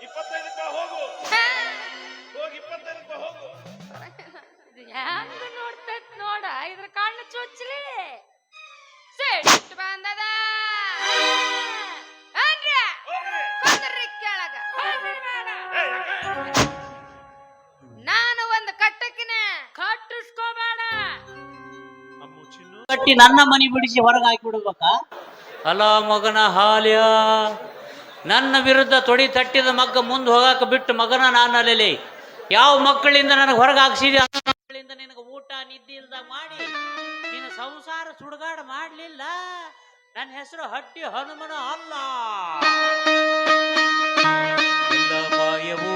25 ಹೋಗು ಹೋಗಿ 25 ಹೋಗು. ಹೆಂಗ ನೋಡ್ತೈತ್ ನೋಡ ಇದ್ರ ಕಣ್ಣು ಚುಚ್ಚಲಿ ಸಿಟ್ಟು ಬಂದದ ಕೆಳಗ ನಾನು ಒಂದು ಕಟ್ಟಕಿನ ಕಟ್ಟಿಸ್ಕೋಬೇಡ ಕಟ್ಟಿ ನನ್ನ ಮನಿ ಬಿಡಿಸಿ ಹೊರಗೆ ಹಾಕಿ ಬಿಡ್ಬೇಕ. ಅಲ ಮಗನ ಹಾಲ್ಯ ನನ್ನ ವಿರುದ್ಧ ತೊಡಿ ತಟ್ಟಿದ ಮಗ್ಗ ಮುಂದೆ ಹೋಗಾಕ ಬಿಟ್ಟು ಮಗನ ನಾನು ಅಲ್ಲೇ ಯಾವ ಮಕ್ಕಳಿಂದ ನನಗೆ ಹೊರಗೆ ಹಾಕ್ಸಿದಿ ಆ ಮಕ್ಕಳಿಂದ ನಿನಗೆ ಊಟ ನಿದ್ದೆ ಇಲ್ದಾಗ ಮಾಡಿ ನೀನು ಸಂಸಾರ ಸುಡುಗಾಡ ಮಾಡಲಿಲ್ಲ. ನನ್ನ ಹೆಸರು ಹಟ್ಟಿ ಹನುಮನ ಅಲ್ಲ. ಎಲ್ಲ ಮಾಯವೋ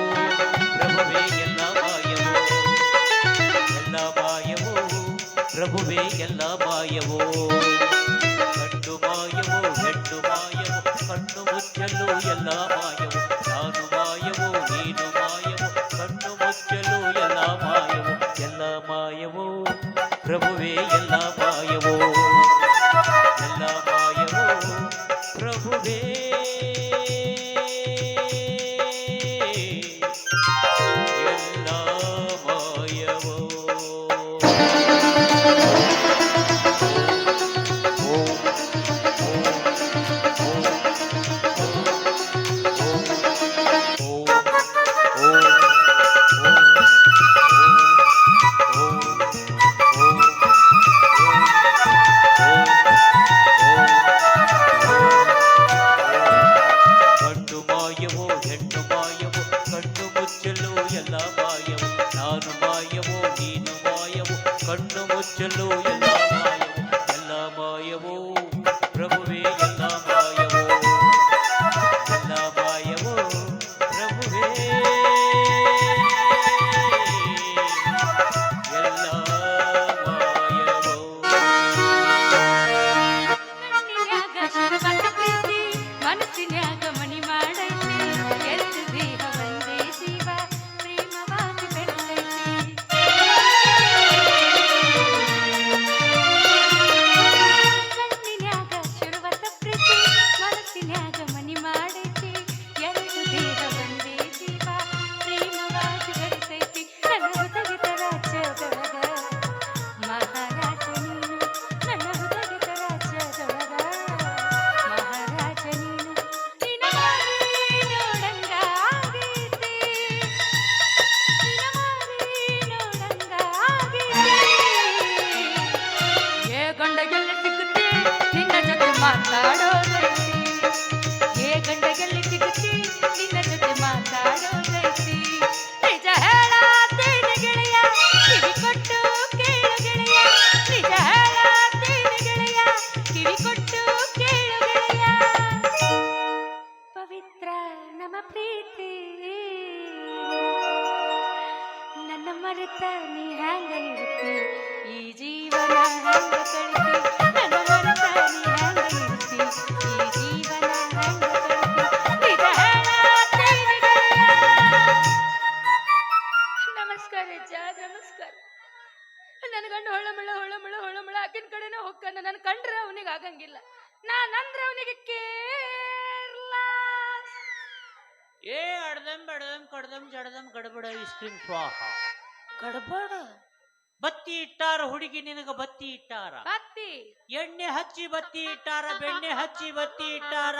ಪ್ರಭುವೇ ಎಲ್ಲ ಮಾಯವೋ ಎಲ್ಲ ಮಾಯವೋ ಪ್ರಭುವೇ ಎಲ್ಲ ಮಾಯವೋ ಕಣ್ಣು ಮಾಯವೋ ಹೆಣ್ಣು ಮಾಯವೋ ಕಣ್ಣು ಮುಚ್ಚಲು ಎಲ್ಲ ಮಾಯವೋ ನಾನು ಮಾಯವೋ ನೀನು ಮಾಯವೋ ಕಣ್ಣು ಮುಚ್ಚಲು ಎಲ್ಲ ಮಾಯವೋ ಪ್ರಭುವೇ ಎಲ್ಲ ಮಾಯವೋ ಎಲ್ಲ ಮಾಯವೋ ಪ್ರಭುವೇ ಎಲ್ಲ ಮಾಯವೋ. ಕಣ್ಣು ಮುಚ್ಚಲು ಎಲ್ಲ ಮಾಯವೋ ಪ್ರಭುವೇ ಎಲ್ಲ ಮಾಯವೋ ಎಲ್ಲ ಮಾಯವೋ ಪ್ರಭುವೇ ಎಲ್ಲ ಮಾಯವೋ. ಮನಸ್ಸಿನ್ಯಾಗ ಮನಿ ಮಾಡೈತಿ ಎದ್ದು ದೇಹ ಒಂದೇ ಜೀವ ಪ್ರೇಮವಾಗಿ ಬೆಳೆದೈತಿ ಕಣ್ಣಿನ್ಯಾಗ ಶುರುವತ ಪ್ರೀತಿ ಮನಸ್ಸಿನ್ಯಾಗ ಮನಿ ಮಾಡೈತಿ ಎರಡು ದೇಹ ಒಂದೇ ಜೀವ ಪ್ರೇಮವಾಗಿ ಬೆಳೆದೈತಿ ನನ್ನ ಹೃದಯದ ರಾಜ್ಯದೊಳಗ ಮಹಾರಾಜ ನೀನು ನನ್ನ ಹೃದಯದ ರಾಜ್ಯದೊಳಗ ಮಹಾರಾಜ ನೀನು ನಿನ ಮಾರಿ ನೋಡಂಗ ಆಗೈತಿ ನಿನ ಮಾರಿ ನೋಡಂಗ ಆಗೈತಿ ಏ ಗಂಡಗೆಲ್ಲ ಸಿಗುತ್ತೆ ನಿನ್ನ ಜೊತೆ ಮಾತಾಡೋದೈತಿ ಏ ಗಂಡಗೆಲ್ಲ ಸಿಗುತ್ತೆ ನಿನ್ನ ಜೊತೆ ಮಾತಾಡೋದೈತಿ ನಿಜ ಹೇಳಾತೇನೆ ಗೆಳೆಯ ಕಿವಿ ಕೊಟ್ಟು ಕೇಳು ಗೆಳೆಯ ನಿಜ ಹೇಳಾತೇನೆ ಗೆಳೆಯ ಕಿವಿ ಕೊಟ್ಟು ಕೇಳು ಗೆಳೆಯ ಪವಿತ್ರ ನಮ್ಮ ಪ್ರೀತಿ ನನ್ನ ಮರೆತ ನೀ ಹ್ಯಾಂಗ ಇರುತ್ತಿ ಈ ಜೀವನ ಹ್ಯಾಂಗ ಕಳಿತಿ ನನ್ನ ಮರೆತ ನೀ ಹ್ಯಾಂಗ ಇರುತ್ತಿ ಈ ಜೀವನ ಹ್ಯಾಂಗ ಕಳಿತಿ ನಿಜ ಹೇಳಾತೇನೆ ಗೆಳೆಯ. ನಮಸ್ಕಾರ ಅಜ್ಜ ನಮಸ್ಕಾರ. ನನ್ನ ಗಂಡ ಹೊಳಮಳ ಆಕಿನ ಕಡೆನೇ ಹೋಗ್ತಾನ. ನನ್ನ ಕಂಡ್ರೆ ಅವನಿಗೆ ಆಗಂಗಿಲ್ಲ, ನಾನಂದ್ರೆ ಅವನಿಗೆ ಕೇರಳ. ಏ ಅಡ್ದಂ ಬಡ್ದಂ ಕಡ್ದಂ ಜಡ್ದಂ ಗಡಬಡ ಇಸ್ಕ್ರೀಮ್ ಸ್ವಾಹ ಗಡಬಡ ಬತ್ತಿ ಇಟ್ಟಾರ ಹುಡುಗಿ ನಿನಗ ಬತ್ತಿ ಇಟ್ಟಾರ ಬತ್ತಿ ಎಣ್ಣೆ ಹಚ್ಚಿ ಬತ್ತಿ ಇಟ್ಟಾರ ಬೆಣ್ಣೆ ಹಚ್ಚಿ ಬತ್ತಿ ಇಟ್ಟಾರ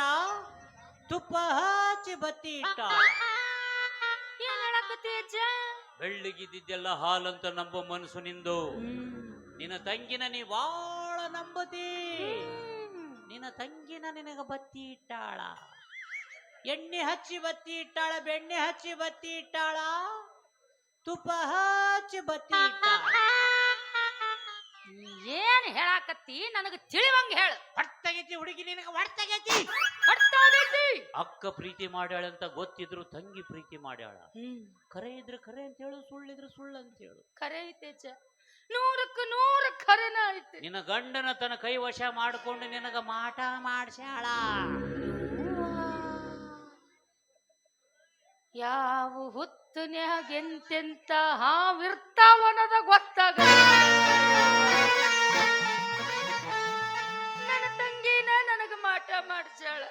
ತುಪ್ಪ ಹಚ್ಚಿ ಬತ್ತಿ ಇಟ್ಟಾರ. ಏನ್ ಹೇಳಕತ್ತಿ ಅಜ್ಜ? ಬೆಳ್ಳಿಗಿದ್ದೆಲ್ಲ ಹಾಲಂತ ನಂಬೋ ಮನಸ್ಸು ನಿಂದು. ನಿನ್ನ ತಂಗಿನ ನೀ ಬಾಳ ನಂಬತಿ. ನಿನ್ನ ತಂಗಿನ ನಿನಗ ಬತ್ತಿ ಇಟ್ಟಾಳ, ಎಣ್ಣೆ ಹಚ್ಚಿ ಬತ್ತಿ ಇಟ್ಟಾಳ, ಬೆಣ್ಣೆ ಹಚ್ಚಿ ಬತ್ತಿ ಇಟ್ಟಾಳ, ತುಪ್ಪ ಹಚ್ಚಿ ಬತ್ತಿ ಇಟ್ಟಾಳ. ಏನ್ ಹೇಳಾಕತ್ತಿ ನನಗ ತಿಳಿವಂಗ ಹೇಳ. ಹೊಡ್ತಾಗೈತಿ ಹುಡುಗಿ ನಿನಗ ಹೊಡ್ತಾಗೈತಿ. ಅಕ್ಕ ಪ್ರೀತಿ ಮಾಡ್ಯಾಳಂತ ಗೊತ್ತಿದ್ರು ತಂಗಿ ಪ್ರೀತಿ ಮಾಡ್ಯಾಳ. ಖರೆ ಇದ್ರೆ ಖರೆ ಅಂತ ಹೇಳು, ಸುಳ್ಳಿದ್ರೆ ಸುಳ್ಳು ಅಂತ ಹೇಳು. ಖರೆ ಐತೆ ಅಜ್ಜ, 100ಕ್ಕೆ 100 ಖರೆನ ಐತೆ. ನಿನ್ನ ಗಂಡನ ತನ್ನ ಕೈ ವಶ ಮಾಡಿಕೊಂಡು ನಿನಗ ಮಾಟ ಮಾಡ್ಸ್ಯಾಳ. ಯಾವ ಹುತ್ತನ್ಯಾಗ ಎಂತೆಂತ ಹಾವಿರ್ತಾವನದ ಗೊತ್ತಾಗ. ನನ್ನ ತಂಗಿನ ನನಗ ಮಾಟ ಮಾಡ್ಸ್ಯಾಳ.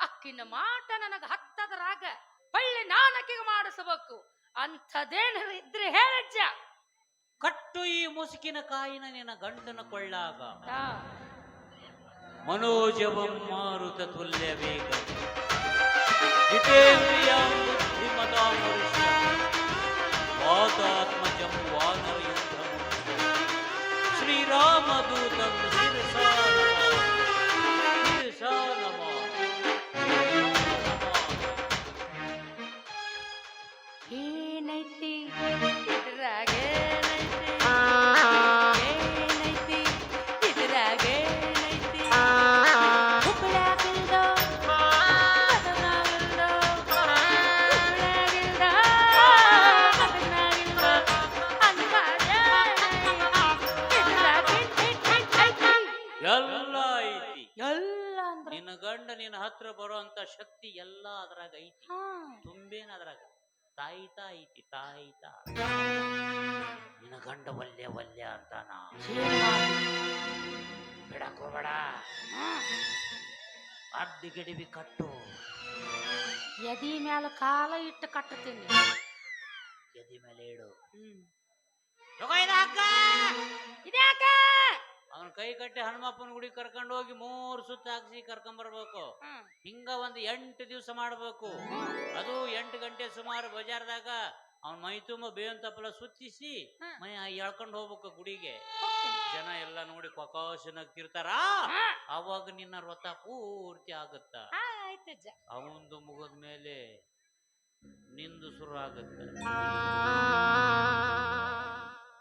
ಅಕ್ಕಿನ ಮಾಟ ನನಗ ಹತ್ತದರಾಗ ಹೊಳ್ಳಿ ನಾನಕಿಗೆ ಮಾಡಿಸಬೇಕು. ಅಂಥದ್ದೇನಾರು ಇದ್ರೆ ಹೇಳಜ್ಜ. ಕಟ್ಟು ಈ ಮುಸುಕಿನ ಕಾಯಿನ ನಿನ್ನ ಗಂಡನ ಕೊಳ್ಳಾಗ. ಆ, ಮನೋಜವಂ ಮಾರುತ ತುಲ್ಯ ವೇಗ ಜಿತೇಂದ್ರಿಯಂ ಬುದ್ಧಿಮತಾಂ ವರಿಷ್ಠಂ ವಾತಾತ್ಮಜಂ ವಾನರಯುದ್ಧಂ ಶ್ರೀರಾಮದೂತಂ ಶಿರಸಾ ನಮಾಮಿ. ಶಿರಸಾ ನಮಾಮಿ. ಏನೈತಿ ಇದ್ರಾಗೇನೈತಿ, ಏನೈತಿ ಇದ್ರಾಗೇನೈತಿ, ಹುಬ್ಳ್ಯಾಗಿಲ್ದೋ, ಗದಗ್ನಾಗಿಲ್ದೋ, ಹುಬ್ಳ್ಯಾಗಿಲ್ದೋ, ಗದಗ್ನಾಗಿಲ್ದೋ, ಅಂದ್ಮಾಡ್ಯಾನೈತಿ, ಇದ್ರಾಗೇನೈತಿ. ಎಲ್ಲ ಐತಿ. ಎಲ್ಲ ಅಂದ್ರ ನಿನ್ನ ಗಂಡ ನಿನ್ನ ಹತ್ರ ಬರುವಂತ ಶಕ್ತಿ ಎಲ್ಲ ಅದ್ರಾಗ ಐತಿ. ಹಾ, ತುಂಬೇನ ಅದ್ರಾಗ ತಾಯಿತ ಐತಿ. ತಾಯಿತ ನಿನ್ನ ಗಂಡ ವಲ್ಯ ವಲ್ಯ ಅಂತಾನ. ಬಿಡಕ್ ಹೋಗ್ಬೇಡ. ಅಡ್ಡಿ ಗಿಡಿಬಿ ಕಟ್ಟು. ಎದಿ ಮ್ಯಾಲ ಕಾಲ ಇಟ್ಟು ಕಟ್ಟತೀನಿ. ಎದಿ ಮೇಲೆ ಇಡು. ಇದ್ಯಾಕ ಅವನ ಕೈ ಕಟ್ಟಿ ಹನುಮಪ್ಪನ ಗುಡಿ ಕರ್ಕೊಂಡು ಹೋಗಿ 3 ಸುತ್ತ ಹಾಕ್ಸಿ ಕರ್ಕೊಂಡ್ ಬರ್ಬೇಕು. ಹಿಂಗ ಒಂದು 8 ದಿವಸ ಮಾಡ್ಬೇಕು. ಅದು 8 ಗಂಟೆ ಸುಮಾರು ಬಜಾರ್ದಾಗ ಅವನ್ ಮೈ ತುಂಬ ಬೇವಿನ ತಪ್ಪಲ ಸುತ್ತಿಸಿ ಮೈ ಎಳ್ಕೊಂಡು ಹೋಗ್ಬೇಕು ಗುಡಿಗೆ. ಜನ ಎಲ್ಲ ನೋಡಿ ಕೊಕಾಶನಾಗ್ತಿರ್ತಾರ. ಅವಾಗ ನಿನ್ನ ವ್ರತ ಪೂರ್ತಿ ಆಗುತ್ತ. ಅವಂದು ಮುಗದ ಮೇಲೆ ನಿಂದು ಶುರು ಆಗುತ್ತ.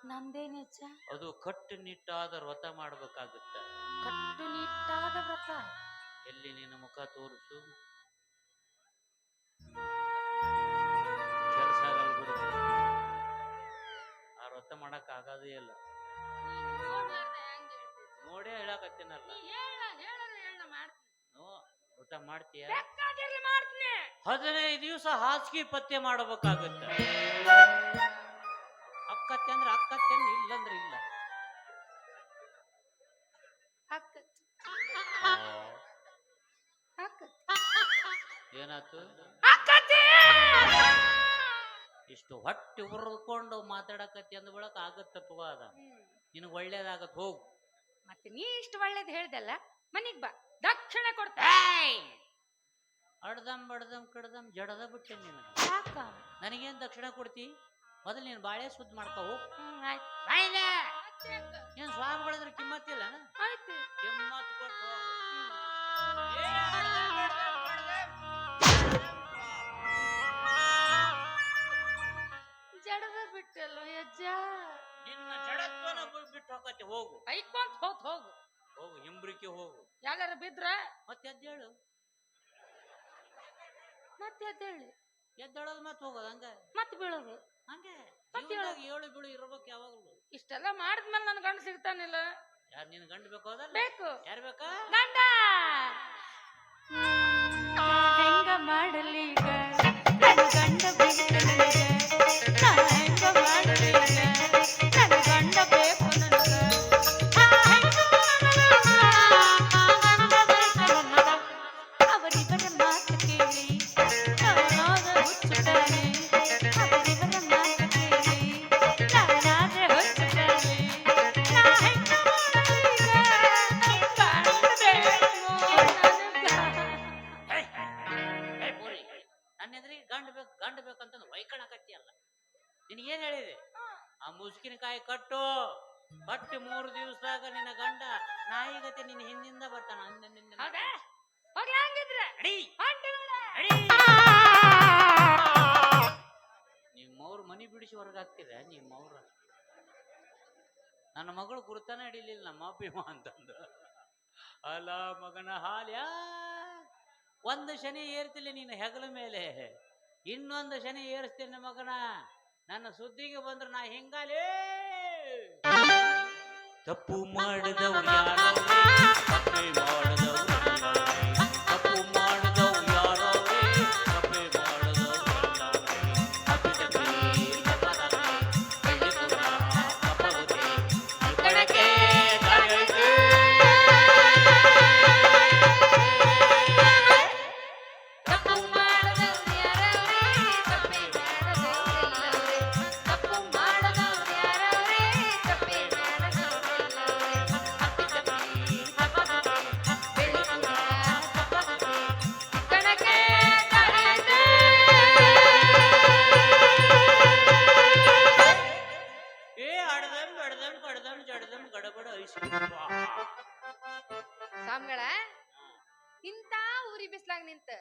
ನಂದೇನಜ್ಜ? ಅದು ಕಟ್ಟುನಿಟ್ಟಾದ ವ್ರತ ಮಾಡ್ಬೇಕಾಗುತ್ತ. ಕಟ್ಟುನಿಟ್ಟಾದ ವ್ರತ. ಎಲ್ಲಿ ನಿನ್ನ ಮುಖ ತೋರಿಸು. ಕೆಲಸ ಆಗಲ್ಲ ಬಿಡು. ಆ ವ್ರತ ಮಾಡಕ್ ಆಗೋದೇ ಇಲ್ಲ. ನೋಡೇ ಹೇಳಕತ್ತೇನಲ್ಲ. ವ್ರತ ಮಾಡ್ತೀಯ? 15 ದಿವಸ ಹಾಸಿಗೆ ಪತ್ತೆ ಮಾಡಬೇಕಾಗುತ್ತ. ಅಕ್ಕತ್ತೆ ಅಂದ್ರೆ ಅಕ್ಕತ್ತೆ, ಇಲ್ಲಂದ್ರೆ ಇಲ್ಲ. ಏನಾಯ್ತು? ಇಷ್ಟು ಹೊಟ್ಟೆ ಉರ್ಕೊಂಡು ಮಾತಾಡಕತ್ತಿ ಅಂದ ಬಳಕ ಆಗತ್ತ ತಗೋ. ಅದ ನಿನಗೆ ಒಳ್ಳೇದಾಗತ್. ಹೋಗು. ಮತ್ತೆ ನೀ ಇಷ್ಟು ಒಳ್ಳೇದು ಹೇಳ್ದಲ್ಲ, ಮನಿಗ್ ಬಾ, ದಕ್ಷಿಣ ಕೊಡ್ತ. ಅಡ್ದಮ್ ಬಡ್ದಮ್ ಕಡ್ದಮ್ ಜಡದ ಬಿಟ್ಟೆ ನೀನು. ನನಗೇನ್ ದಕ್ಷಿಣ ಕೊಡ್ತಿ? ಮೊದಲು ನೀನು ಬಾಳೆ ಸುದ್ದ ಮಾಡ್ಕೋ. ಏನ್ ಸ್ವಾಮಿಗಳಿದ್ರೆ ಕಿಮ್ಮತ್ತಿಲ್ಲ. ಕಿಮ್ಮತ್ ಕೊಟ್ಟು ಜಡದ ಬಿಟ್ಟಲ್ಲ ಯಜ್ಜ. ನಿನ್ನ ಜಡತ್ವನ ಬಿಟ್ಟು ಹೋಗತ್ತೆ. ಹೋಗು. ಐಕೊಂತ ಹೋಗು. ಹೋಗು, ಹಿಂಬ್ರಿಕೆ ಹೋಗು. ಯಾರ ಬಿದ್ರ ಮತ್ತೆ ಎದ್ದೇಳು. ಮತ್ತೆ ಎದ್ದೇಳಿ. ಎದ್ದೇಳೋದು ಮತ್ತೆ ಹೋಗೋದು. ಹಂಗ ಮತ್ತೆ ಬೀಳೋದು. ಹಂಗೆ ಏಳು ಬೀಳು ಇರ್ಬೇಕು ಯಾವಾಗಲೂ. ಇಷ್ಟೆಲ್ಲ ಮಾಡಿದ್ಮೇಲೆ ನನ್ ಗಂಡ ಸಿಗ್ತಾನಿಲ್ಲ. ಯಾರು ನಿನ್ ಗಂಡ ಬೇಕು? ಅದಲ್ಲ ಬೇಕು. ಯಾರು ಬೇಕಾ? ಗಂಡ ಹೆಂಗ ಮಾಡಲಿ ಈಗ ನನ್ನ ಗಂಡ ಬೇಕು ನನಗೆ. ಹೆಂಗ ಮಾಡಲಿ ಈಗ ನನ್ನ ಗಂಡ ಬೇಕು ನನಗೆ. ಅವರಿವರ ಮಾತು ಕೇಳಿ ನಾನಾದ ಹುಚ್ಚುತ್ತಾನೆ. ಅವರಿವರ ಮಾತು ಕೇಳಿ ನಾನಾದ್ರೆ ಹುಚ್ಚುತ್ತಾನೆ. ಗಂಡ ಬೇಕಂತ ವೈಕಣಕತ್ತಿ ಅಲ್ಲ. ನಿನಗೇನ್ ಹೇಳಿದೆ? ಆ ಮುಸುಕಿನಕಾಯಿ ಕಟ್ಟು. 3 ದಿವಸದಾಗ ನಿನ್ನ ಗಂಡ ನಾಯಿಗತೆ ನಿನ್ನ ಹಿಂದಿಂದ ಬರ್ತಾನ. ನಿಮ್ಮವ್ರ ಮನಿ ಬಿಡಿಸಿ ಹೊರಗಾಗ್ತಿದ. ನಿಮ್ಮವ್ರ ನನ್ನ ಮಗಳು ಗುರುತಾನ ಹಿಡಿಲಿಲ್ಲ ನಮ್ಮ ಅಪ್ಪಿಮ ಅಂತಂದು. ಅಲ್ಲ ಮಗನ ಹಾಲ್ಯ, ಒಂದು ಶನಿ ಏರ್ತಿಲ್ಲ ನಿನ್ನ ಹೆಗಲ ಮೇಲೆ, ಇನ್ನೊಂದು ಶನಿ ಏರಿಸ್ತೇನೆ ಮಗನ. ನನ್ನ ಸುದ್ದಿಗೆ ಬಂದ್ರೆ ನಾ ಹಿಂಗಾಲೇ. ತಪ್ಪು ಮಾಡಿದವ್ರು ಯಾರೋ, ತಪ್ಪೇ ಮಾಡಿದವ್ರು ತಪ್ಪು ಮಾಡಿದವ್ರು ಯಾರೋ, ತಪ್ಪೇ ಮಾಡಿದವ್ರು ಉರಿ ಬಿಸ್ಲಾಗ ನಿಂತ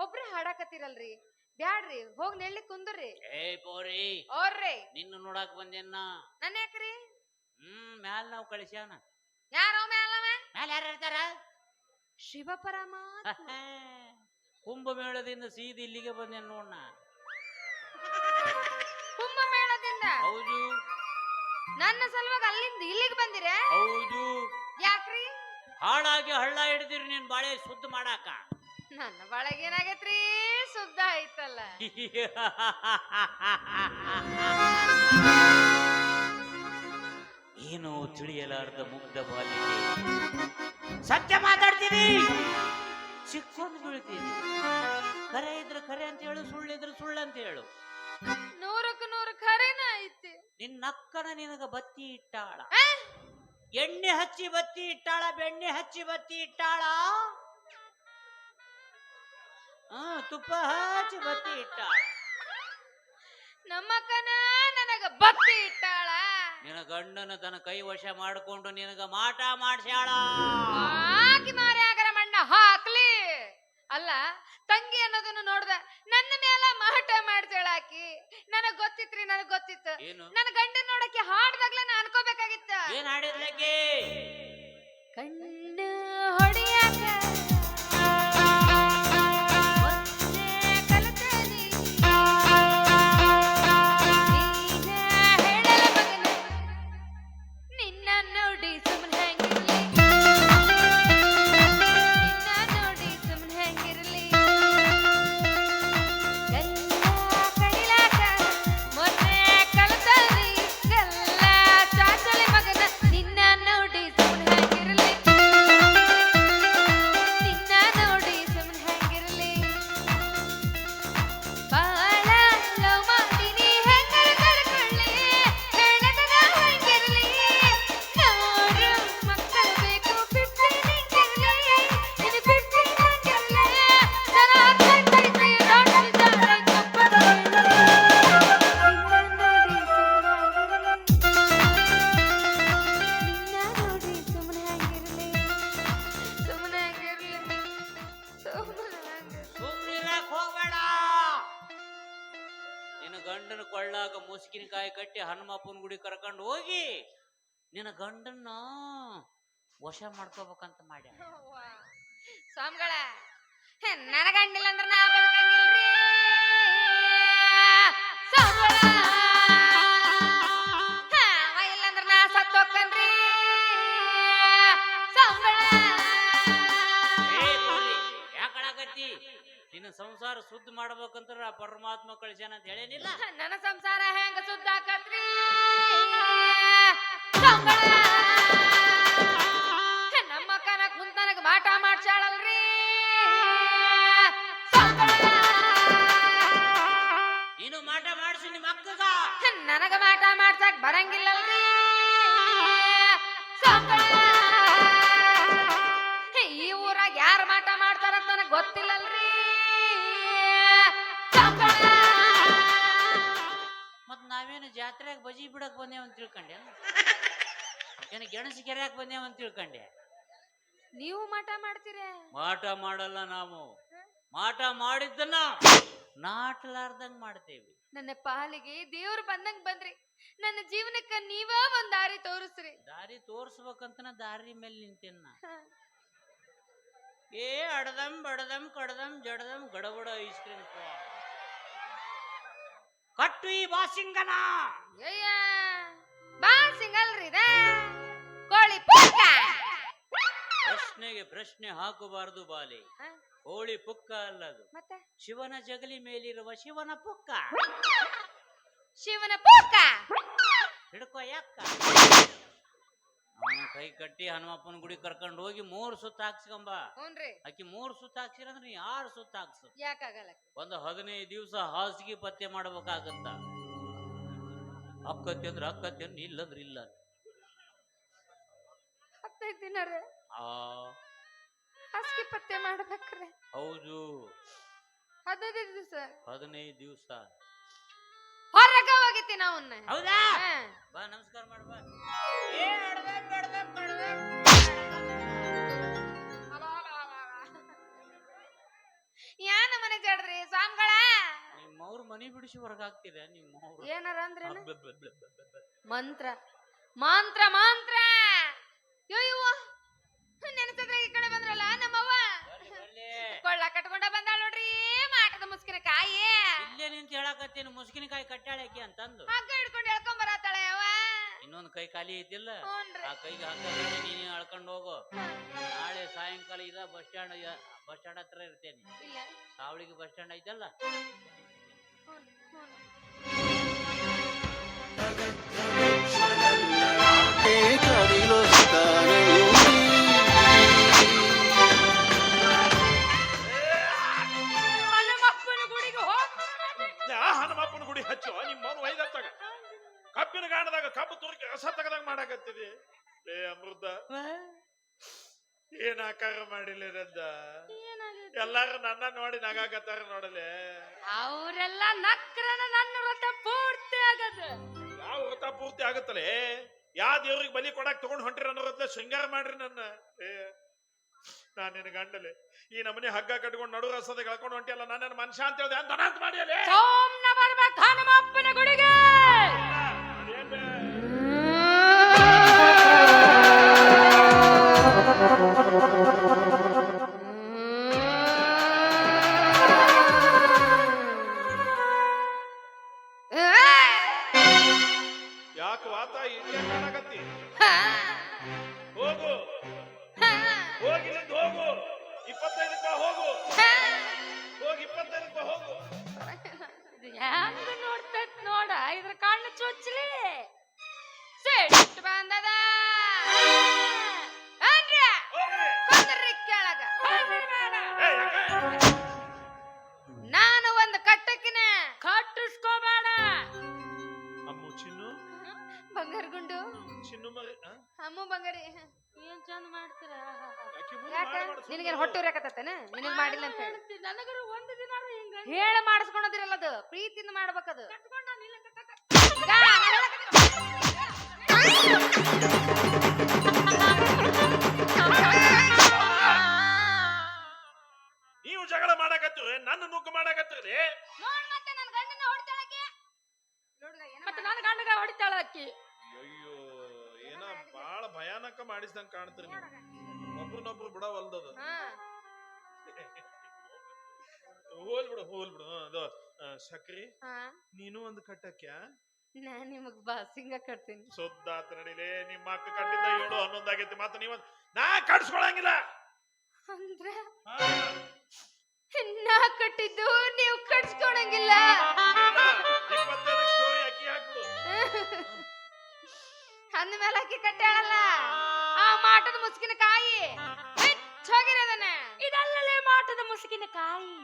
ಒಬ್ರೇ ಹಾಡಾಕತ್ತಿರಲ್ರಿ, ಬ್ಯಾಡ್ರಿ ಹೋಗ್ ನೆಳ್ಳಿ ಕುಂದ್ರಿ. ಏ ಬೋರಿ ಓರ್ರಿ ನಿನ್ನ ನೋಡಾಕ್ ಬಂದೇನ. ನನ್ನ ಯಾಕ್ರಿ? ಮ್ಯಾಲ ನಾವು ಕಳಿಸ್ಯಾನ. ಯಾರೋ ಮ್ಯಾಲವ? ಮ್ಯಾಲ ಯಾರು ಇರ್ತಾರ? ಶಿವ ಪರಮಾತ್ಮ. ಕುಂಭಮೇಳದಿಂದ ಸೀದ ಇಲ್ಲಿಗೆ ಬಂದೇನ ನೋಡ್ನ. ಕುಂಭಮೇಳದಿಂದ? ಹೌದು. ನನ್ನ ಸಲುವಾಗಿ ಅಲ್ಲಿಂದ ಇಲ್ಲಿಗೆ ಬಂದಿರ? ಹೌದು. ಯಾಕ್ರಿ? ಹಾಳಾಗಿ ಹಳ್ಳ ಹಿಡಿದಿರಿ ನಿನ್ ಬಾಳೆ ಶುದ್ಧ ಮಾಡಾಕ. ನನ್ನ ಬಾಳೆಗೆ ಏನಾಗೈತ್ರಿ? ಶುದ್ಧ ಆಯ್ತಲ್ಲ. ಏನು ತಿಳಿಯಲಾರ್ದ ಮುಗ್ಧ ಬಾಲಿಗೆ ಸತ್ಯ ಮಾತಾಡ್ತೀನಿ, ಸಿಕ್ಕೊಂಡು ಬೀಳ್ತೀನಿ. ಕರೆ ಇದ್ರೆ ಕರೆ ಅಂತ ಹೇಳು, ಸುಳ್ಳಿದ್ರೆ ಸುಳ್ಳು ಅಂತ ಹೇಳು. 100ಕ್ಕೆ 100 ಖರೇನ ಐತಿ. ನಿನ್ನಕ್ಕನ ನಿನಗ ಬತ್ತಿ ಇಟ್ಟಾಳ, ಎಣ್ಣೆ ಹಚ್ಚಿ ಬತ್ತಿ ಇಟ್ಟಾಳ, ಬೆಣ್ಣೆ ಹಚ್ಚಿ ಬತ್ತಿ ಇಟ್ಟಾಳ, ತುಪ್ಪ ಹಚ್ಚಿ ಬತ್ತಿ ಇಟ್ಟಾಳ. ನಮ್ಮಕ್ಕನ ನನಗ ಬತ್ತಿ ಇಟ್ಟಾಳ. ನಿನ್ನ ಗಂಡನ ತನ್ನ ಕೈ ವಶ ಮಾಡಿಕೊಂಡು ನಿನಗ ಮಾಟ ಮಾಡ್ಸ್ಯಾಳ. ಹಾಕಿ ಮಾರ್ಯಾಗರ ಮಣ್ಣ ಹಾಕ್ಲಿ. ಅಲ್ಲ ತಂಗಿ ಅನ್ನೋದನ್ನು ನೋಡ್ದ ನನ್ನ ಮೇಲ ಮಾಟ ಮಾಡ್ಸೇಳಾಕಿ. ನನಗ್ ಗೊತ್ತಿತ್ರಿ, ನನಗ್ ಗೊತ್ತಿತ್ತು. ನನ್ನ ಗಂಡನ ನೋಡಕ್ಕೆ ಹಾಡ್ದಾಗ್ಲ ನಾ ಅನ್ಕೋಬೇಕಾಗಿತ್ತ. ಏನ್ ಹಾಡಿದ್ಲಕ್ಕೆ? ಕಣ್ಣು ಹೊಡಿಯಾಕ ಗಂಡನ ಕೊಳ್ಳಾಗ ಮುಸುಕಿನಕಾಯಿ ಕಟ್ಟಿ ಹನುಮಪ್ಪನ ಗುಡಿ ಕರ್ಕೊಂಡು ಹೋಗಿ ನಿನ್ನ ಗಂಡನ್ನ ವಶ ಮಾಡ್ಕೋಬೇಕಂತ ಮಾಡ್ಯ. ಸ್ವಾಮಿಗಳ ನನ್ನ ಗಂಡಿಲ್ಲ ಅಂದ್ರೆ ನಾ ಬದುಕಂಗಿಲ್ರಿ. ಇಲ್ಲಂದ್ರ ನಾ ಸತ್ತು ಹೋಗ್ತೇನ್ರಿ. ಯಾಕಳಾಗತ್ತಿ? ನಿನ್ನ ಸಂಸಾರ ಶುದ್ಧ ಮಾಡ್ಬೇಕಂತ ಪರಮಾತ್ಮ ಕಳಿಸ್ಯಾನ ಅಂತ ಹೇಳೇನಿಲ್ಲ. ನನ್ನ ಸಂಸಾರ ಹೆಂಗ ಶುದ್ಧ ಆಕತ್ರಿ? ನಮ್ಮ ಕನ ಕುಂತ ನನಗ ಮಾಟ ಮಾಡ್ಸಾಳಲ್ರಿ. ನೀನು ಮಾಟ ಮಾಡ್ಸಿ ನಿಮ್ಮ ಅಕ್ಕಗ. ನನಗ ಮಾಟ ಮಾಡ್ಸಕ್ ಬರಂಗಿಲ್ಲಲ್ರಿ. ಈ ಊರಾಗ ಯಾರು ಮಾಟ ಮಾಡ್ತಾರಂತ ನನಗ್ ಗೊತ್ತಿಲ್ಲಲ್ರಿ. ಮತ್ ನಾವೇನು ಜಾತ್ರೆಗೆ ಬಜಿ ಬಿಡಕ್ ಬಂದೇವ ಅಂತ ತಿಳ್ಕೊಂಡೆ, ಏನ ಗೆಣಸಿ ಕೆರೆಯಾಕ ಬಂದೇವ ಅಂತ ತಿಳ್ಕೊಂಡೆ. ನೀವು ಮಾಟ ಮಾಡ್ತೀರ? ಮಾಟ ಮಾಡಲ್ಲ, ನಾವು ಮಾಟ ಮಾಡಿದ್ದನ್ನ ನಾಟ್ಲಾರ್ದಂಗ್ ಮಾಡ್ತೇವಿ. ನನ್ನ ಪಾಲಿಗೆ ದೇವ್ರು ಬಂದಂಗ್ ಬಂದ್ರಿ. ನನ್ನ ಜೀವನಕ್ಕ ನೀವ ಒಂದ್ ದಾರಿ ತೋರಿಸ್ರಿ. ದಾರಿ ತೋರ್ಸ್ಬೇಕಂತನ ದಾರಿ ಮೇಲೆ ನಿಂತೇನ. ಏ ಅಡದಂ ಬಡದಂ ಕಡದಂ ಜಡದಂ ಗಡಬಡ ಐಸ್ ಕ್ರೀಮ್ ಕಟ್ಟು ಈ ಬಾಸಿಂಗನ. ಅಯ್ಯ ಬಾಸಿಂಗಲ್ರಿ ಕೋಳಿ ಪುಕ್ಕ. ಪ್ರಶ್ನೆಗೆ ಪ್ರಶ್ನೆ ಹಾಕಬಾರದು ಬಾಲಿ. ಕೋಳಿ ಪುಕ್ಕ ಅಲ್ಲದು, ಮತ್ತೆ ಶಿವನ ಜಗಲಿ ಮೇಲಿರುವ ಶಿವನ ಪುಕ್ಕ. ಶಿವನ ಪುಕ್ಕ ಹಿಡ್ಕೋ ಯಾಕ. ಅವನ ಕೈ ಕಟ್ಟಿ ಹನುಮಪ್ಪನ ಗುಡಿ ಕರ್ಕೊಂಡು ಹೋಗಿ 3 ಸುತ್ತ ಹಾಕ್ಸ್ಕೊಂಬ. ಆಕಿ 3 ಸುತ್ತ ಹಾಕ್ಸಿರಂದ್ರೆ 6 ಸುತ್ತ ಹಾಕ್ಸು. ಯಾಕಾಗಲ್ಲ? ಒಂದು 15 ದಿವಸ ಹಾಸಿಗೆ ಪತ್ತೆ ಮಾಡ್ಬೇಕಾಗತ್ತ. ಅಕ್ಕತಿ ಅಂದ್ರೆ ಅಕ್ಕತಿ, ಇಲ್ಲಂದ್ರೆ ಇಲ್ಲ. ಹಾಸಿಗೆ ಪತ್ತೆ ಮಾಡ್ಬೇಕ್ರೆ? ಹೌದು, 15 ದಿವಸ. 15 ದಿವಸ ಹೊರಗ ಹೋಗಿತ್ತಿ ನಾವನ್ನ. ಹೌದಾ? ಬಾ ನಮಸ್ಕಾರ ಮಾಡ್ಬಾ. ಮನಿ ಬಿಡಿಸಿ ಹೊರಗಾಗ್ತೀರ ನಿಮ್ಮ ಏನಾರ ಅಂದ್ರೇನ ಮಂತ್ರ ಮಂತ್ರ ಮಂತ್ರ ಅಯ್ಯೋ ನೆನಸಿದ್ರೆ ಈ ಕಡೆ ಬಂದ್ರಲ್ಲ ನಮ್ಮವ್ವ ಕೊಳ್ಳ ಕಟ್ಕೊಂಡ ಬಂದಾಳ ನೋಡ್ರಿ ಮಾಟದ ಮುಸ್ಕಿನ ಕಾಯಿ ಇಲ್ಲೇ ನಿಂತ ಹೇಳಕತ್ತೀನಿ ಮುಸ್ಕಿನಕಾಯಿ ಕಟ್ಟಾಳಕಿ ಅಂತಂದು ಹಗ್ಗ ಹಿಡ್ಕೊಂಡು ಎಳ್ಕೊಂಡ್ ಬರತ್ತಾಳೆ ಅವ್ವ ಇನ್ನೊಂದ್ ಕೈ ಖಾಲಿ ಐತಿಲ್ಲ ಹ್ಞೂನ್ರಿ. ಆ ಕೈಗೆ ಹಗ್ಗ ನೀನು ಎಳ್ಕೊಂಡು ಹೋಗು ನಾಳೆ ಸಾಯಂಕಾಲ ಬಸ್ ಸ್ಟ್ಯಾಂಡ್ ಹತ್ರ ಇರ್ತೇನೆ ಇಲ್ಲ ಸಾವಳಿಗೆ ಬಸ್ ಸ್ಟ್ಯಾಂಡ್ ಐತಲ್ಲ ಹನುಮಪ್ಪನ ಗುಡಿಗೆ ಹನುಮಪ್ಪನ ಗುಡಿ ಹಚ್ಚು ನಿಮ್ಮವನು ಒಯ್ದತ್ತಾಗ ಕಬ್ಬಿನ ಗಾಣದಾಗ ಕಬ್ಬು ತುರುಕಿ ರಸ ತಗದಾಗ ಮಾಡಾಕತ್ತಿದಿ ಲೇ ಅಮೃತ ಏನ್ ಆಕಾರ ಮಾಡಿಲ್ಲ ಎಲ್ಲಾರು ನನ್ನ ನೋಡಿ ನಗಾಕತ್ತಾರ ನೋಡಲೆ ಅವರೆಲ್ಲ ನಕ್ರನ ನನ್ನ ವ್ರತ ಪೂರ್ತಿ ಆಗದ ಯಾವ ವ್ರತ ಪೂರ್ತಿ ಆಗುತ್ತಲೇ ಯಾವ ದೇವ್ರಿಗೆ ಬಲಿ ಕೊಡಾಕ್ ತಗೊಂಡ್ ಹೊಂಟ್ರಿ ಅನ್ನೋದ್ಲೆ ಶೃಂಗಾರ ಮಾಡ್ರಿ ನನ್ನ ನಾನ್ ನಿನ್ ಗಂಡಲೆ ಈ ನಮ್ಮನೆ ಹಗ್ಗ ಕಟ್ಕೊಂಡು ನಡು ರಸದ ಕಳ್ಕೊಂಡು ಹೊಂಟಿಯಲ್ಲ ನನ್ನ ಮನುಷ್ಯ ಅಂತ ಹೇಳ್ದೆ ಅಂತ ಅಂತ ಮಾಡಿಯಲೇ ಸೋಮ್ನ ಬರ್ಬೇಕು ಹನುಮಪ್ಪನ ಗುಡಿಗೆ ಯಾಕೆ ವಾತ ಇಲ್ಲಿ ಕಾಣಕತ್ತಿ ಹೋಗು ಹೋಗಿ ಹೋಗು 25 ಹೋಗು ಹೋಗಿ 25 ಹೋಗು ಹೆಂಗ ನೋಡ್ತೈತ್ ನೋಡ ಇದ್ರ ಕಣ್ಣು ಚುಚ್ಚಲಿ ಸಿಟ್ಟು ಬಂದದ ಕೆಳಗ ನಾನು ಒಂದು ಕಟ್ಟಕಿನ ಕಟ್ಟಿಸ್ಕೋಬೇಡ ಅಮ್ಮು ಚಿನ್ನು ಬಂಗಾರ ಗುಂಡು ಚಿನ್ನು ಮರಿ ಅಮ್ಮು ಬಂಗಾರಿ ಏನ್ ಚಂದ ಮಾಡ್ತೀರ ಯಾಕ ನಿನಗೆ ಹೊಟ್ಟೆ ಉರಿಯಾಕತ್ತೇನ ನಿನಗ್ ಮಾಡಿಲ್ಲ ಅಂತ ಹೇಳಿ ನನಗರು ಒಂದು ದಿನ ಹೇಳ ಮಾಡಿಸ್ಕೊಳೋದಿರಲ್ಲ ಅದು ಪ್ರೀತಿಯಿಂದ ಮಾಡ್ಬೇಕದು ನೀವು ಜಗಳ ಮಾಡಕತ್ತೀರಿ ನನ್ನ ನುಗ್ಗು ಮಾಡಕತ್ತೀರಿ ಮತ್ತೆ ನನ್ನ ಗಂಡನ ಹೊಡಿತಾಳಕ್ಕೆ ಮತ್ತೆ ನನ್ನ ಗಂಡಗ ಹೊಡಿತಾಳ ಅಕ್ಕಿ ಅಯ್ಯೋ ಏನ ಬಾಳ ಭಯಾನಕ ಮಾಡಿಸ್ದಂಗ ಕಾಣ್ತೀರಿ ನೀವು ಒಬ್ರನ್ನೊಬ್ರು ಬಿಡವಲ್ದದು ಹೋಲ್ ಬಿಡು ಅದು ಸಕ್ರಿ ನೀನು ಒಂದು ಕಟ್ಟಕ್ಯ ನಾನ್ ನಿಮಗ್ ಬಾಸಿಂಗ ಕಟ್ತೀನಿ ಸೊದ್ದಾತ ನಡಿಲೇ ನಿಮ್ಮ ಅಕ್ಕ ಕಟ್ಟಿದ್ದ 7-11 ಆಗೈತಿ ಮತ್ತೆ ನೀವ್ ನಾ ಕಟ್ಸ್ಕೊಳಂಗಿಲ್ಲ ಅಂದ್ರ ನಾ ಕಟ್ಟಿದ್ದು ನೀವು ಕಟ್ಸ್ಕೊಳಂಗಿಲ್ಲ 25 ಸ್ಟೋರಿ ಅಕ್ಕಿ ಹಾಕ್ಬಿಡು ಅಂದ್ಮೇಲೆ ಅಕ್ಕಿ ಕಟ್ಟಾಳಲ್ಲ ಆ ಮಾಟದ ಮುಸ್ಕಿನ ಕಾಯಿ ಹೋಗಿರೋದನ್ನ ಇದಲ್ಲಲೇ ಮಾಟದ ಮುಸುಕಿನ ಕಾಯಿ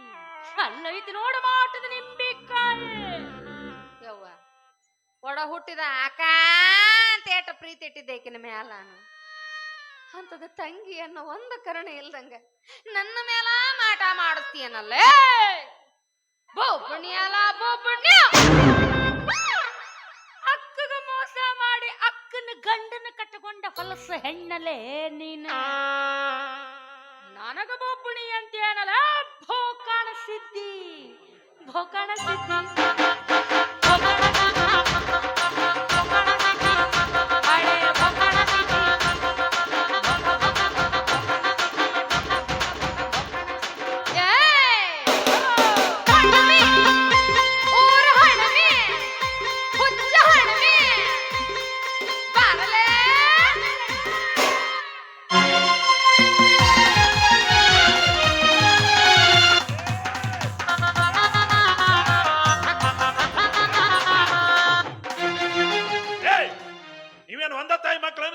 ಅಲ್ಲ ಇದು ನೋಡ ಮಾಟದ ನಿಂಬೆಕಾಯಿ ಯವ್ವ ಒಡ ಹುಟ್ಟಿದ ಆಕಾಂತೇಟ ಪ್ರೀತಿ ಇಟ್ಟಿದ್ದೆ ಈಕಿನ ಮ್ಯಾಲ ನಾನು ಅಂತದ ತಂಗಿ ಅನ್ನೋ ಒಂದು ಕರುಣೆ ಇಲ್ದಂಗ ನನ್ನ ಮೇಲ ಮಾಟ ಮಾಡಿಸ್ತೀಯನಲ್ಲೇ ಬೋಪುಣ್ಯ ಅಲ್ಲ ಬೋಪುಣ್ಯ ಅಕ್ಕಗ ಮೋಸ ಮಾಡಿ ಅಕ್ಕನ ಗಂಡನ ಕಟ್ಟಕೊಂಡ ಹೊಲಸ ಹೆಣ್ಣಲೆ ನೀನು ನನಗ ಬೋಪುಣಿ ಅಂತೇನಲ್ಲ ಭೋಕಾಣ ಸಿದ್ಧಿ ಭೋಕಾಣ ಸಿದ್ಧಿ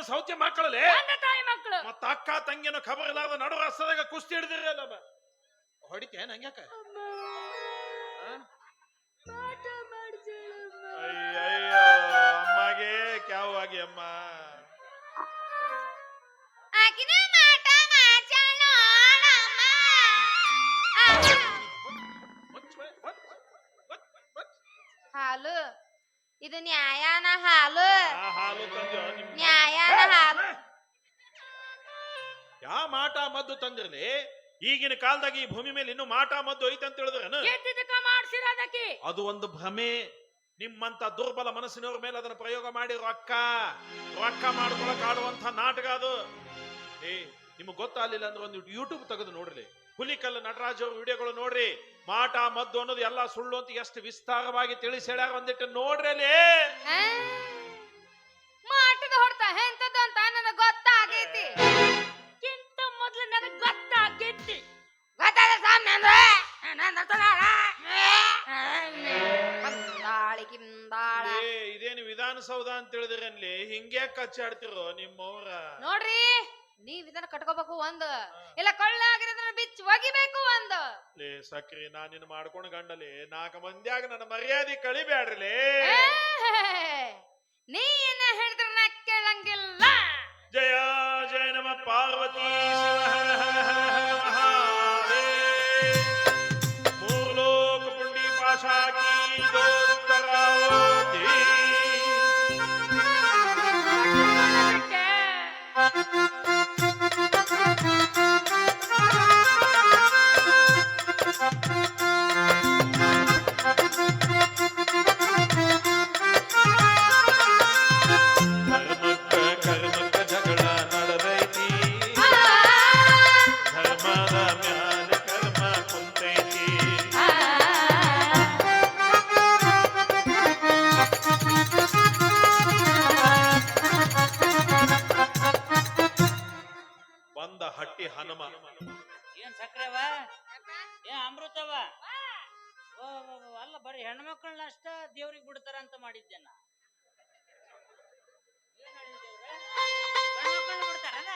ಸೌತ್ಯ ಮಕ್ಕಳಲ್ಲಿ ತಾಯಿ ಮಕ್ಕಳು ಮತ್ತ ಅಕ್ಕ ತಂಗಿನ ಖಬರ್ ಇಲ್ಲಾರ್ದ ನಡು ರಸ್ತೆದಾಗ ಕುಸ್ತಿ ಹಿಡಿದಿರಲ್ಲ ಹೊಡಿಕೆ ನಂಗ್ಯಾಕ ಅಯ್ಯಯ್ಯೋ ಅಮ್ಮಗೆ ಕ್ಯಾವಾಗಿ ಅಮ್ಮ ಹಾಲು ಇದು ನ್ಯಾಯನ ಹಾಲು ಹಾಲು ನ್ಯಾಯನ ಹಾಲು ಯಾ ಮಾಟ ಮದ್ದು ತಂದಿರ್ಲಿ ಈಗಿನ ಕಾಲದಾಗ ಈ ಭೂಮಿ ಮೇಲೆ ಇನ್ನು ಮಾಟ ಮದ್ದು ಐತೆ ಅಂತ ಹೇಳಿದ್ರೇನು? ಮಾಡ್ಸಿರೋದಕ್ಕೆ ಅದು ಒಂದು ಭ್ರಮೆ. ನಿಮ್ಮಂತ ದುರ್ಬಲ ಮನಸ್ಸಿನವ್ರ ಮೇಲೆ ಅದನ್ನ ಪ್ರಯೋಗ ಮಾಡಿ ರೊಕ್ಕ ಮಾಡ್ಕೊಳಕ್ ಆಡುವಂತ ನಾಟಕ ಅದು. ನಿಮಗ್ ಗೊತ್ತಾಗ್ಲಿಲ್ಲ ಅಂದ್ರೆ ಒಂದು ಯೂಟ್ಯೂಬ್ ತೆಗೆದು ನೋಡ್ರಿ, ಹುಲಿಕಲ್ಲು ನಟರಾಜ್ ಅವ್ರ ವಿಡಿಯೋಗಳು ನೋಡ್ರಿ. ಮಾಟ ಮದ್ದು ಅನ್ನೋದು ಎಲ್ಲಾ ಸುಳ್ಳು ಅಂತ ಎಷ್ಟು ವಿಸ್ತಾರವಾಗಿ ತಿಳಿಸಿ ಹೇಳ್ಯಾರ, ಒಂದಿಟ್ಟು ನೋಡ್ರಿ ಅಲ್ಲಿ. ಮಾಟದ ಹೊಡ್ತ ಎಂತದ್ದು ಅಂತ ನನಗೆ ಗೊತ್ತಾಗೈತಿ. ಇಂತ ಮೊದ್ಲು ನನಗೆ ಗೊತ್ತಾಗೈತಿ. ಗೊತ್ತಾದ ಸಾಮ್ನೆ ಅಂದ್ರೆ ಇದೇನು ವಿಧಾನಸೌಧ ಅಂತ ಹೇಳಿದ್ರಲ್ಲಿ ಹಿಂಗೆ ಕಚ್ಚಾಡ್ತಿರೋ ನಿಮ್ಮವ್ರ? ನೋಡ್ರಿ, ನೀವ್ ಇದನ್ನ ಕಟ್ಕೋಬೇಕು ಒಂದು, ಇಲ್ಲ ಕೊಳ್ಳಾಗಿರೋದನ್ನ ಬಿಚ್ಚಿ ಒಗಿಬೇಕು ಒಂದು. ಲೇ ಸಕ್ರಿ, ನಾನಿನ್ ಮಾಡ್ಕೊಂಡ್ ಗಂಡಲಿ 4 ಮಂದಿಯಾಗ ನನ್ನ ಮರ್ಯಾದೆ ಕಳಿಬ್ಯಾಡ್ರಲೇ. ನೀ ಏನ ಹೇಳಿದ್ರ ನಾ ಕೇಳಂಗಿಲ್ಲ. ಜಯ ಜಯ ನಮ ಪಾರ್ವತಿ ಶಿವ ಹರ ಹರ ಹರ ಮಹಾದೇವ. ಮೂರ್ಲೋಕ ಪುಂಡಿ ಪಾಶಾಕಿ ದೋಸ್ತರಾವತಿ. ಹಟ್ಟಿ ಹನುಮ ಏನ್ ಸಕ್ರೆವ ಏನ್ ಅಮೃತವ? ಅಲ್ಲ, ಬರೀ ಹೆಣ್ಮಕ್ಳನ್ನ ಅಷ್ಟ ದೇವ್ರಿಗೆ ಬಿಡ್ತಾರ ಅಂತ ಮಾಡಿದ್ದೆ ನಾ. ಹೆಣ್ಮಕ್ಳನ್ನ ಬಿಡ್ತಾರಲ್ಲ?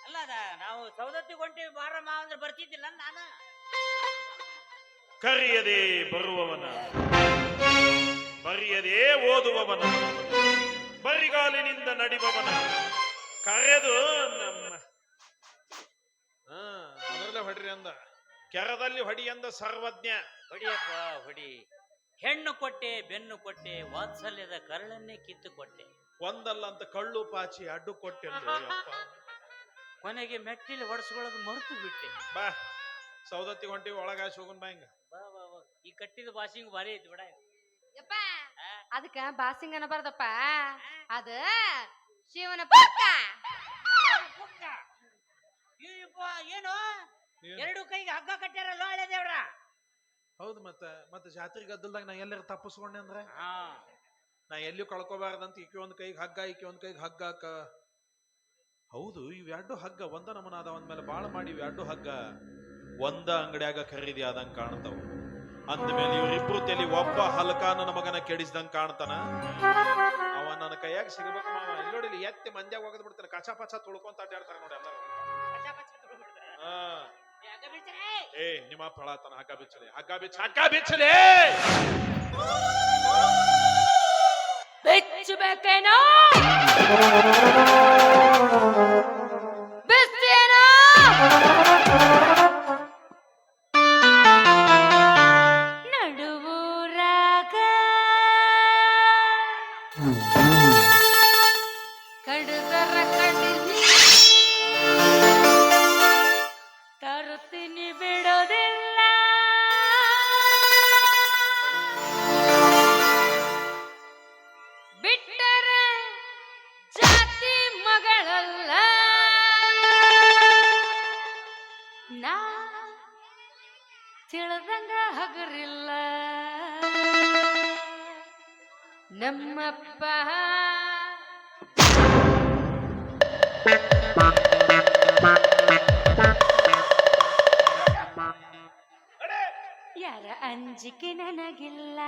ಅಲ್ಲ, ನಾವು ಸೌದತ್ತಿ ಹೊಂಟಿವಿ ಬಾರಮ್ಮ ಅಂದ್ರೆ ಬರ್ತಿದ್ದಿಲ್ಲ ನಾನು. ಕರೆಯದೆ ಬರುವವನ, ಬರೆಯದೆ ಓದುವವನ, ಬರಿಗಾಲಿನಿಂದ ನಡಿಬವನ ಕರೆದು ನಮ್ಮ ಅದರಲ್ಲೇ ಹೊಡ್ರಿ ಅಂದ, ಕೆರದಲ್ಲಿ ಹೊಡಿ ಅಂದ ಸರ್ವಜ್ಞ. ಹೊಡಿಯಪ್ಪ ಹೊಡಿ. ಹೆಣ್ಣು ಕೊಟ್ಟೆ, ಬೆನ್ನು ಕೊಟ್ಟೆ, ವಾತ್ಸಲ್ಯದ ಕರಳನ್ನೇ ಕಿತ್ತು ಕೊಟ್ಟೆ. ಒಂದಲ್ಲ ಅಂತ ಕಳ್ಳು ಪಾಚಿ ಅಡ್ಡು ಕೊಟ್ಟೆ. ಕೊನೆಗೆ ಮೆಟ್ಟಿಲು ಹೊಡ್ಸ್ಕೊಳ್ಳೋದು ಮರೆತು ಬಿಟ್ಟೆ. ಬಾ ಸೌದತ್ತಿ ಹೊಂಟಿವಿ, ಒಳಗಾಸಿ ಹೋಗೋಣ ಬಾ. ಹಿಂಗ ಬಾ ಬಾ ಬಾ. ಈ ಕಟ್ಟಿದ ಬಾಸಿಂಗ್ ಭಾರಿ ಐತಿ ಬಿಡ. ಅದಕ್ಕ ಬಾಸಿಂಗ್ ಅನ್ನಬಾರ್ದಪ್ಪ, ಅದ ಶಿವನ ಪುಕ್ಕ. ಏನು 2 ಕೈಗೆ ಹಗ್ಗ ಕಟ್ಟ್ಯಾರಲ್ಲ ಹಳೆ ದೇವ್ರ? ಹೌದು. ಮತ್ತೆ ಜಾತ್ರೆ ಗದ್ದಲ್ದಾಗ ನಾ ಎಲ್ಲರ ತಪ್ಪಿಸ್ಕೊಂಡೆ ಅಂದ್ರೆ ನಾ ಎಲ್ಲಿಯೂ ಕಳ್ಕೋಬಾರ್ದಂತ ಈಕೆ ಒಂದ್ ಕೈಗೆ ಹಗ್ಗ, ಈಕೆ ಒಂದ್ ಕೈಗೆ ಹಗ್ಗ ಹೌದು. ಇವೆರಡು ಹಗ್ಗ ಒಂದ ನಮನ ಅದ. ಒಂದ್ಮೇಲೆ ಬಾಳ ಮಾಡಿ ಇವೆರಡು ಹಗ್ಗ ಒಂದ ಅಂಗಡಿಯಾಗ ಖರೀದಿ ಆದಂಗ ಕಾಣ್ತಾವ. ಅಂದ್ಮೇಲೆ ಇವ್ರಿಬ್ರು ತಲಿ ಒಬ್ಬ ಹಲಕ ನನ್ನ ಮಗನ ಕೆಡಿಸ್ದಂಗ ಕಾಣ್ತಾನ. ಅವ ನನ್ನ ಕೈಯಾಗ ಸಿಗಬೇಕು ಮಾವ. ಇಲ್ಲಿ ನೋಡಿ, ಎತ್ತಿ ಮಂದ್ಯಾಗ ಹೋಗದ್ ಬಿಡ್ತಾನೆ. ಕಚ ಪಚ ತುಳ್ಕೊಂತ ಅಡ್ಡಾಡ್ತಾರ ನೋಡಿ ಎಲ್ಲರೂ. ನಿಮ್ಮ ಅಪ್ಪ ಹೇಳತ್ತಾನ, ಹಗ್ಗ ಬಿಚ್ಚಲೆ, ಹಗ್ಗ ಬಿಚ್ಚಲೆ. ಬೆಚ್ಚಬೇಕೇನೋ, ಬೆಚ್ಚೇನೋ, ನಡುವೂರಾಗ ಕಡುದರ ಕಡಿಮೆ ತರುತ್ತೀನಿ ಬಿಡೋದಿಲ್ಲ. ಬಿಟ್ಟರೆ ಜಾತಿ ಮಗಳಲ್ಲ ನಾ, ತಿಳಿದಂಗ ಹಗರಿಲ್ಲ ನಮ್ಮಪ್ಪ. ಯಾರ ಅಂಜಿಕೆ ನನಗಿಲ್ಲ.